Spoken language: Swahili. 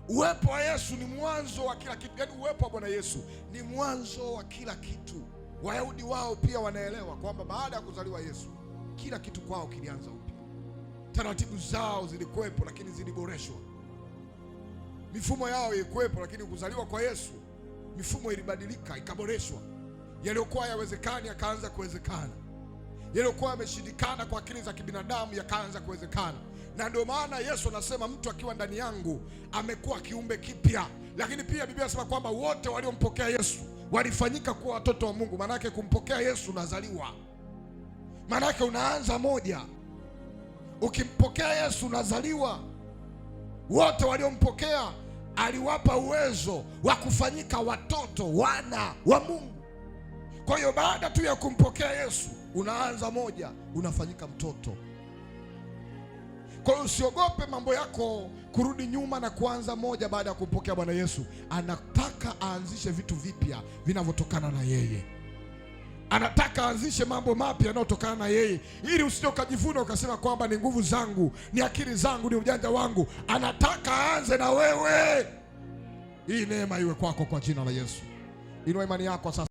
Uwepo wa Yesu ni mwanzo wa kila kitu. Yaani uwepo wa Bwana Yesu ni mwanzo wa kila kitu. Wayahudi wao pia wanaelewa kwamba baada ya kuzaliwa Yesu, kila kitu kwao kilianza upya. Taratibu zao zilikuwepo lakini ziliboreshwa. Mifumo yao ilikuwepo lakini kuzaliwa kwa Yesu, mifumo ilibadilika, ikaboreshwa. Yaliyokuwa yawezekani yakaanza kuwezekana. Yaliyokuwa yameshindikana kwa akili za kibinadamu yakaanza kuwezekana. Na ndio maana Yesu anasema mtu akiwa ndani yangu amekuwa kiumbe kipya. Lakini pia Biblia inasema kwamba wote waliompokea Yesu walifanyika kuwa watoto wa Mungu. Maana yake kumpokea Yesu unazaliwa. Maana yake unaanza moja. Ukimpokea Yesu unazaliwa. Wote waliompokea aliwapa uwezo wa kufanyika watoto, wana wa Mungu. Kwa hiyo baada tu ya kumpokea Yesu unaanza moja, unafanyika mtoto. Kwa hiyo usiogope mambo yako kurudi nyuma na kuanza moja baada ya kumpokea Bwana Yesu. Anataka aanzishe vitu vipya vinavyotokana na yeye. Anataka aanzishe mambo mapya yanayotokana na yeye, ili usije ukajivuna ukasema kwamba ni nguvu zangu, ni akili zangu, ni ujanja wangu. Anataka aanze na wewe. Hii neema iwe kwako kwa jina la Yesu. Inua imani yako sasa.